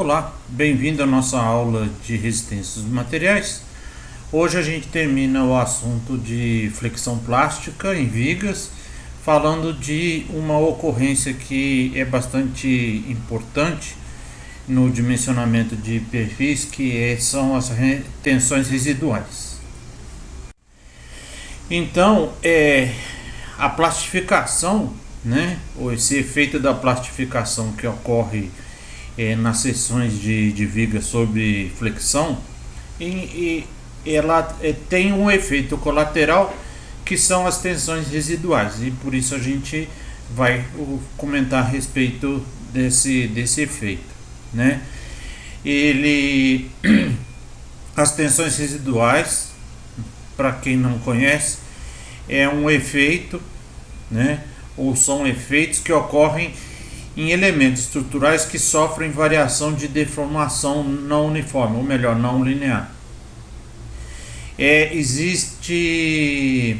Olá, bem-vindo à nossa aula de resistência dos materiais. Hoje a gente termina o assunto de flexão plástica em vigas, falando de uma ocorrência que é bastante importante no dimensionamento de perfis, são as tensões residuais. Então, a plastificação, né, ou esse efeito da plastificação que ocorre nas seções de viga sobre flexão, e ela tem um efeito colateral que são as tensões residuais, e por isso a gente vai comentar a respeito desse efeito, né? As tensões residuais, para quem não conhece, é um efeito, né? Ou são efeitos que ocorrem em elementos estruturais que sofrem variação de deformação não uniforme, ou melhor, não linear. Existe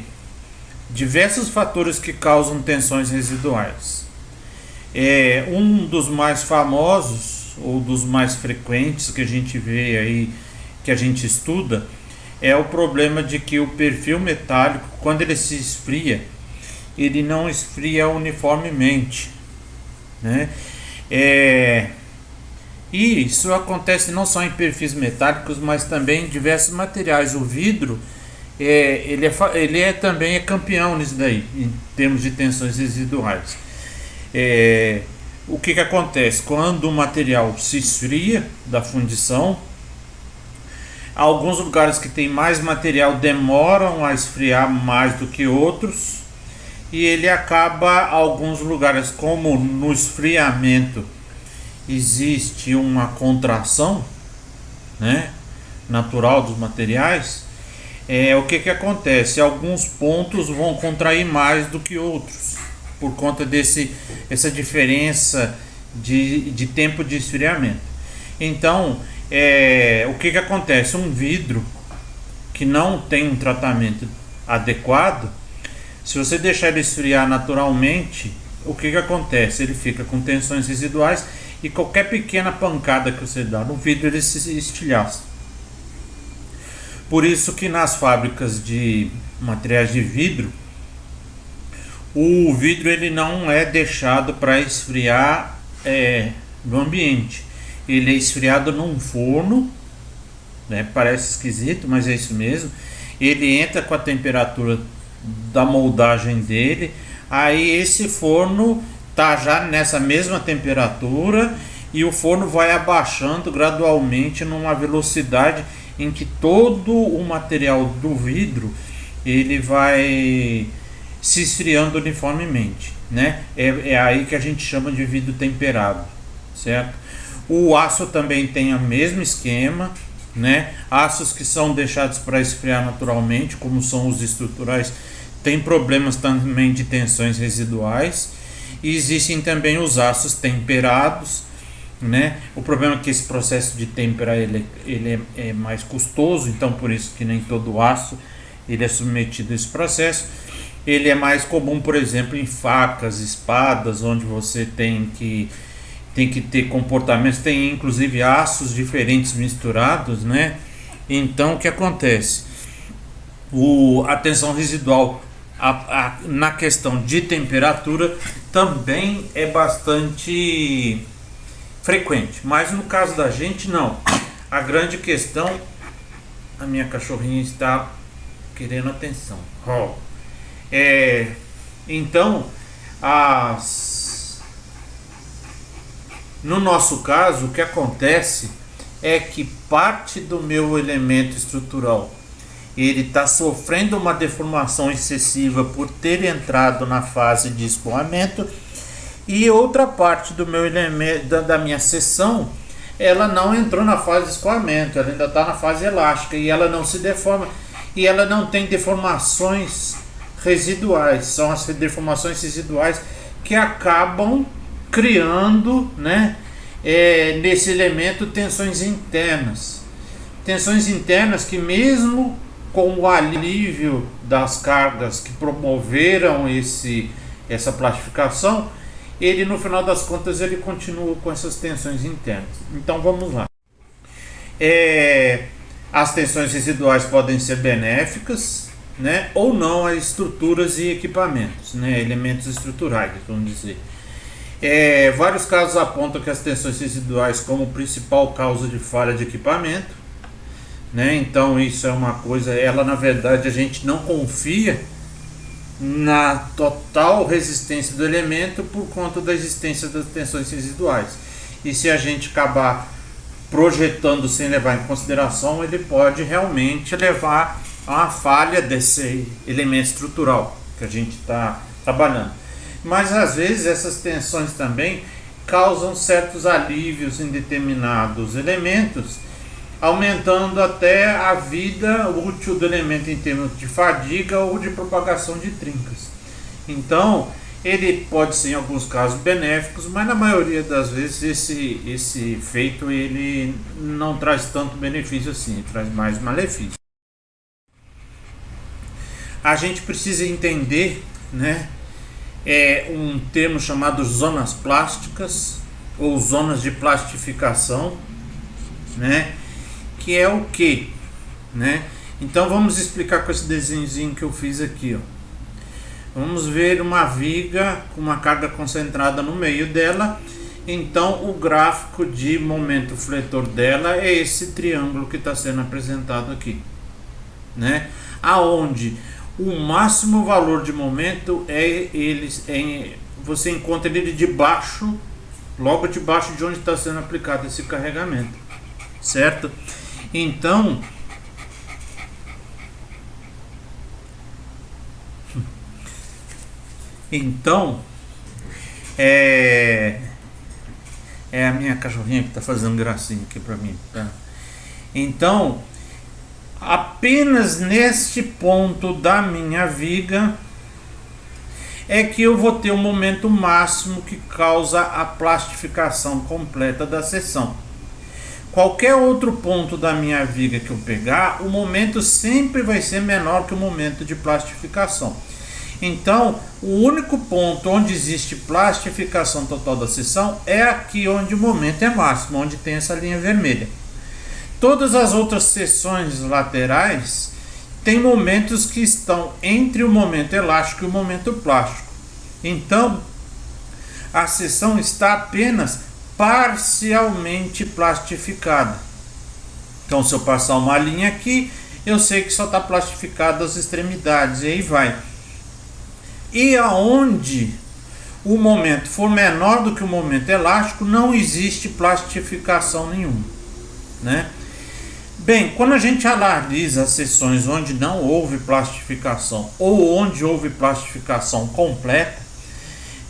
diversos fatores que causam tensões residuais. Um dos mais famosos, ou dos mais frequentes que a gente vê aí, que a gente estuda, é o problema de que o perfil metálico, quando ele se esfria, ele não esfria uniformemente, né? E isso acontece não só em perfis metálicos, mas também em diversos materiais. O vidro ele também é campeão nisso daí, em termos de tensões residuais. O que acontece? Quando o material se esfria da fundição, alguns lugares que tem mais material demoram a esfriar mais do que outros, e ele acaba, alguns lugares, como no esfriamento existe uma contração, né, natural dos materiais, o que acontece? Alguns pontos vão contrair mais do que outros, por conta essa diferença de tempo de esfriamento. Então, o que acontece? Um vidro que não tem um tratamento adequado, se você deixar ele esfriar naturalmente, o que acontece? Ele fica com tensões residuais e qualquer pequena pancada que você dá no vidro, ele se estilhaça. Por isso que nas fábricas de materiais de vidro, o vidro ele não é deixado para esfriar no ambiente. Ele é esfriado num forno, né? Parece esquisito, mas é isso mesmo. Ele entra com a temperatura da moldagem dele, aí esse forno tá já nessa mesma temperatura, e o forno vai abaixando gradualmente numa velocidade em que todo o material do vidro ele vai se esfriando uniformemente, né? É aí que a gente chama de vidro temperado, certo? O aço também tem o mesmo esquema, né? Aços que são deixados para esfriar naturalmente, como são os estruturais, tem problemas também de tensões residuais. E existem também os aços temperados, né? O problema é que esse processo de temperar ele é mais custoso, então por isso que nem todo aço ele é submetido a esse processo. Ele é mais comum, por exemplo, em facas, espadas, onde você tem que ter comportamentos, tem inclusive aços diferentes misturados, né? Então o que acontece? A tensão residual na questão de temperatura também é bastante frequente, mas no caso da gente não. A grande questão, a minha cachorrinha está querendo atenção. Então no nosso caso, o que acontece é que parte do meu elemento estrutural ele está sofrendo uma deformação excessiva por ter entrado na fase de escoamento, e outra parte do meu elemento, da minha seção, ela não entrou na fase de escoamento, ela ainda está na fase elástica, e ela não se deforma, e ela não tem deformações residuais. São as deformações residuais que acabam criando, né, nesse elemento tensões internas que, mesmo com o alívio das cargas que promoveram essa plastificação, ele no final das contas ele continua com essas tensões internas. Então vamos lá. As tensões residuais podem ser benéficas, né, ou não a estruturas e equipamentos, né, elementos estruturais, vamos dizer. Vários casos apontam que as tensões residuais como principal causa de falha de equipamento, né, então isso é uma coisa, ela na verdade a gente não confia na total resistência do elemento por conta da existência das tensões residuais. E se a gente acabar projetando sem levar em consideração, ele pode realmente levar a uma falha desse elemento estrutural que a gente está trabalhando. Mas às vezes essas tensões também causam certos alívios em determinados elementos, aumentando até a vida útil do elemento em termos de fadiga ou de propagação de trincas. Então, ele pode ser em alguns casos benéficos, mas na maioria das vezes esse efeito ele não traz tanto benefício assim, traz mais malefício. A gente precisa entender, né, um termo chamado zonas plásticas ou zonas de plastificação, né, que é o que, né? Então vamos explicar com esse desenhozinho que eu fiz aqui, ó. Vamos ver uma viga com uma carga concentrada no meio dela. Então o gráfico de momento fletor dela é esse triângulo que está sendo apresentado aqui, né? Aonde o máximo valor de momento você encontra ele debaixo, logo debaixo de onde está sendo aplicado esse carregamento, certo? Então é a minha cachorrinha que está fazendo gracinha aqui para mim, tá? Então, apenas neste ponto da minha viga é que eu vou ter o momento máximo que causa a plastificação completa da seção. Qualquer outro ponto da minha viga que eu pegar, o momento sempre vai ser menor que o momento de plastificação. Então, o único ponto onde existe plastificação total da seção é aqui onde o momento é máximo, onde tem essa linha vermelha. Todas as outras seções laterais têm momentos que estão entre o momento elástico e o momento plástico. Então, a seção está apenas parcialmente plastificada. Então, se eu passar uma linha aqui, eu sei que só está plastificado as extremidades, e aí vai. E aonde o momento for menor do que o momento elástico, não existe plastificação nenhuma, né? Bem, quando a gente analisa as seções onde não houve plastificação ou onde houve plastificação completa,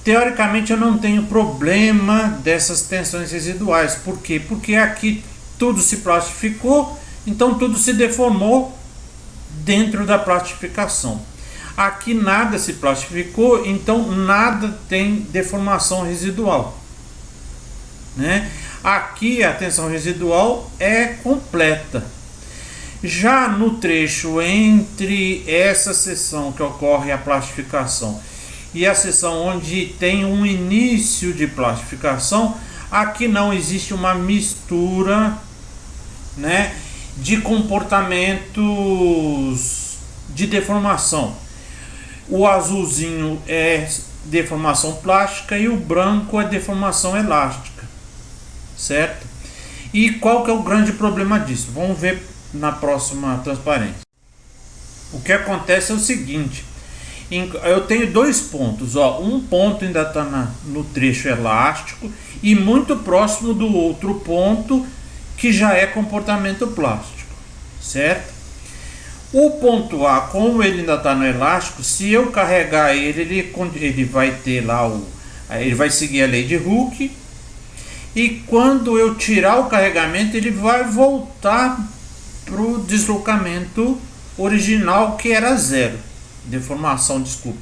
teoricamente eu não tenho problema dessas tensões residuais. Por quê? Porque aqui tudo se plastificou, então tudo se deformou dentro da plastificação. Aqui nada se plastificou, então nada tem deformação residual, né? Aqui a tensão residual é completa. Já no trecho entre essa seção que ocorre a plastificação e a seção onde tem um início de plastificação, aqui não existe uma mistura, né, de comportamentos de deformação. O azulzinho é deformação plástica e o branco é deformação elástica, certo? E qual que é o grande problema disso? Vamos ver na próxima transparência. O que acontece é o seguinte: eu tenho dois pontos, ó. Um ponto ainda está no trecho elástico e muito próximo do outro ponto que já é comportamento plástico, certo? O ponto A, como ele ainda está no elástico, se eu carregar ele vai ter lá ele vai seguir a lei de Hooke, e quando eu tirar o carregamento ele vai voltar para o deslocamento original, que era zero. Deformação, desculpe.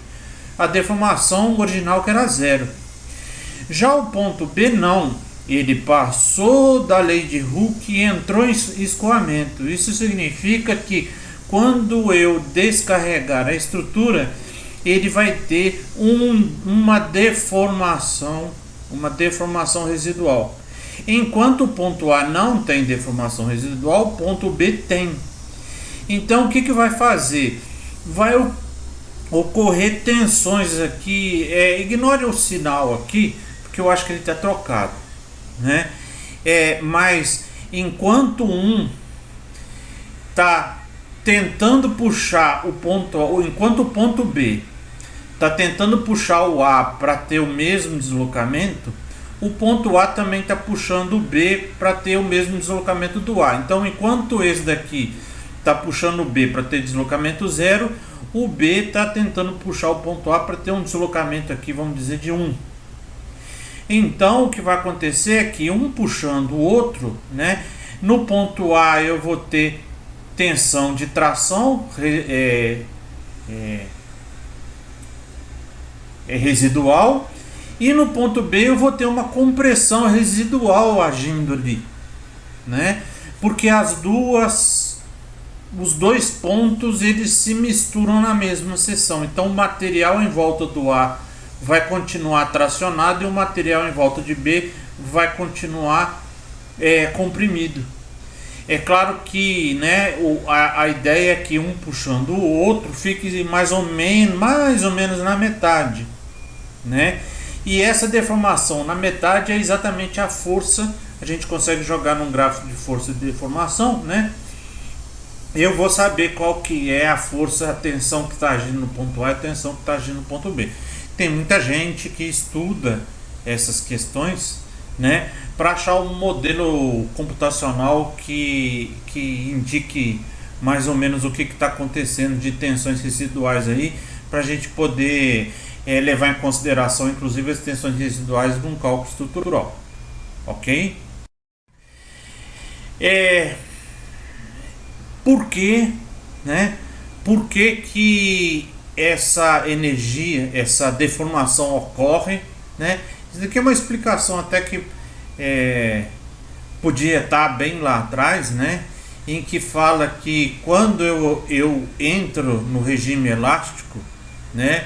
A deformação original que era zero. Já o ponto B não. Ele passou da lei de Hooke e entrou em escoamento. Isso significa que quando eu descarregar a estrutura, ele vai ter uma deformação residual. Enquanto o ponto A não tem deformação residual, o ponto B tem. Então o que vai fazer? Vai ocorrer tensões aqui. Ignore o sinal aqui, porque eu acho que ele está trocado, né? Mas enquanto um está tentando puxar o ponto A, enquanto o ponto B está tentando puxar o A para ter o mesmo deslocamento, o ponto A também está puxando o B para ter o mesmo deslocamento do A. Então, enquanto esse daqui está puxando o B para ter deslocamento zero, o B está tentando puxar o ponto A para ter um deslocamento aqui, vamos dizer, de 1. Então, o que vai acontecer é que um puxando o outro, né? No ponto A eu vou ter tensão de tração residual, e no ponto B eu vou ter uma compressão residual agindo ali, né? Porque os dois pontos eles se misturam na mesma seção. Então o material em volta do A vai continuar tracionado e o material em volta de B vai continuar comprimido. É claro que, né, a ideia é que um puxando o outro fique mais ou menos na metade, né? E essa deformação na metade é exatamente a força. A gente consegue jogar num gráfico de força e deformação, né? Eu vou saber qual que é a força, a tensão que está agindo no ponto A e a tensão que está agindo no ponto B. Tem muita gente que estuda essas questões, né, para achar um modelo computacional que indique mais ou menos o que está acontecendo de tensões residuais aí, para a gente poder levar em consideração inclusive as tensões residuais de um cálculo estrutural, ok? Por que, né? Por que essa energia, essa deformação ocorre, né? Isso aqui é uma explicação até que podia estar bem lá atrás, né? Em que fala que quando eu entro no regime elástico, né?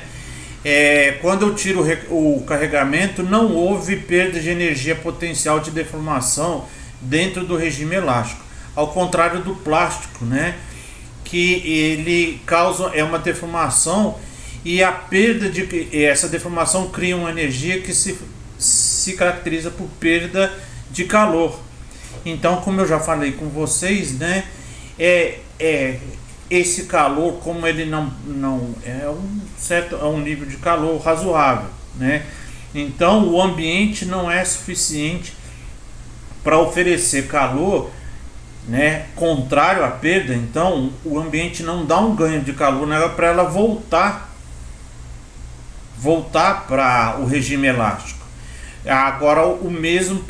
Quando eu tiro o carregamento, não houve perda de energia potencial de deformação dentro do regime elástico, ao contrário do plástico, né? Que ele causa uma deformação, e a perda de essa deformação cria uma energia que se caracteriza por perda de calor. Então, como eu já falei com vocês, né, esse calor, como ele não é um nível de calor razoável, né? Então, o ambiente não é suficiente para oferecer calor, né, contrário à perda. Então, o ambiente não dá um ganho de calor, né, para ela voltar para o regime elástico. Agora, o mesmo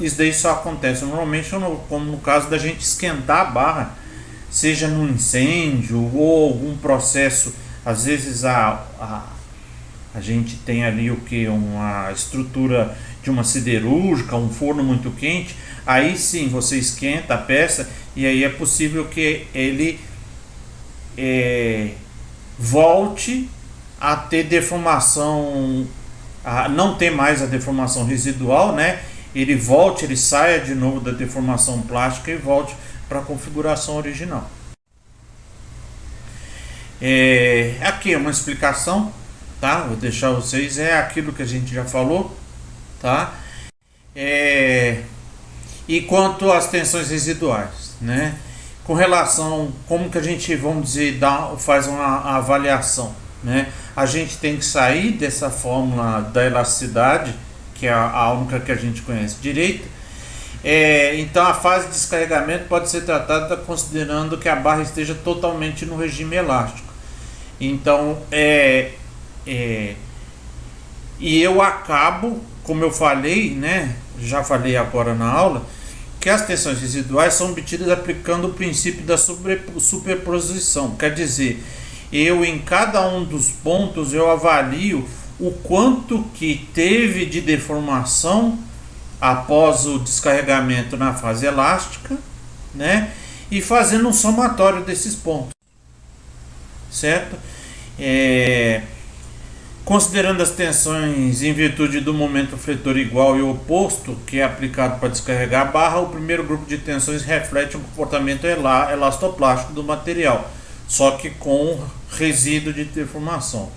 isso daí só acontece normalmente como no caso da gente esquentar a barra, seja num incêndio ou algum processo. Às vezes a gente tem ali uma estrutura de uma siderúrgica, um forno muito quente. Aí sim você esquenta a peça, e aí é possível que ele volte a ter deformação, a não ter mais a deformação residual, né? Ele saia de novo da deformação plástica e volte para a configuração original. Aqui é uma explicação, tá? Vou deixar vocês, aquilo que a gente já falou, tá? E quanto às tensões residuais, né? Com relação como que a gente, vamos dizer, faz uma avaliação, né? A gente tem que sair dessa fórmula da elasticidade, que é a única que a gente conhece direito. Então a fase de descarregamento pode ser tratada considerando que a barra esteja totalmente no regime elástico. Então e eu acabo, como eu falei, né, já falei agora na aula, que as tensões residuais são obtidas aplicando o princípio da superposição. Quer dizer, eu em cada um dos pontos eu avalio o quanto que teve de deformação após o descarregamento na fase elástica, né? E fazendo um somatório desses pontos, certo? Considerando as tensões em virtude do momento fletor igual e oposto que é aplicado para descarregar a barra, o primeiro grupo de tensões reflete um comportamento elastoplástico do material, só que com resíduo de deformação.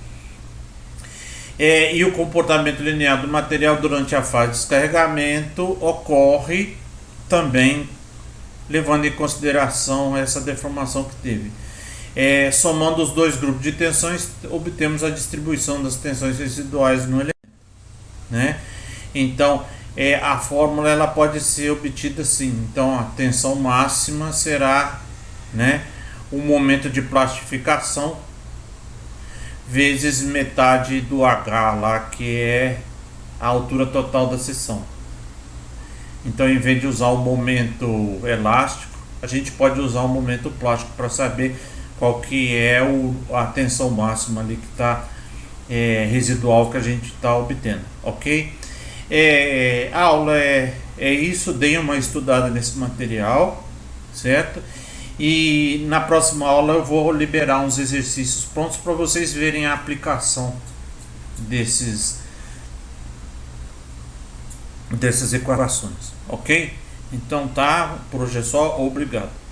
E o comportamento linear do material durante a fase de descarregamento ocorre também levando em consideração essa deformação que teve. Somando os dois grupos de tensões, obtemos a distribuição das tensões residuais no elemento, né? Então, a fórmula ela pode ser obtida assim. Então, a tensão máxima será, né, o momento de plastificação vezes metade do H lá, que é a altura total da seção. Então, em vez de usar o momento elástico, a gente pode usar o momento plástico para saber qual que é a tensão máxima ali que está residual que a gente está obtendo, ok? A aula é isso, deem uma estudada nesse material, certo? E na próxima aula eu vou liberar uns exercícios prontos para vocês verem a aplicação dessas equações, ok? Então tá, por hoje é só, obrigado.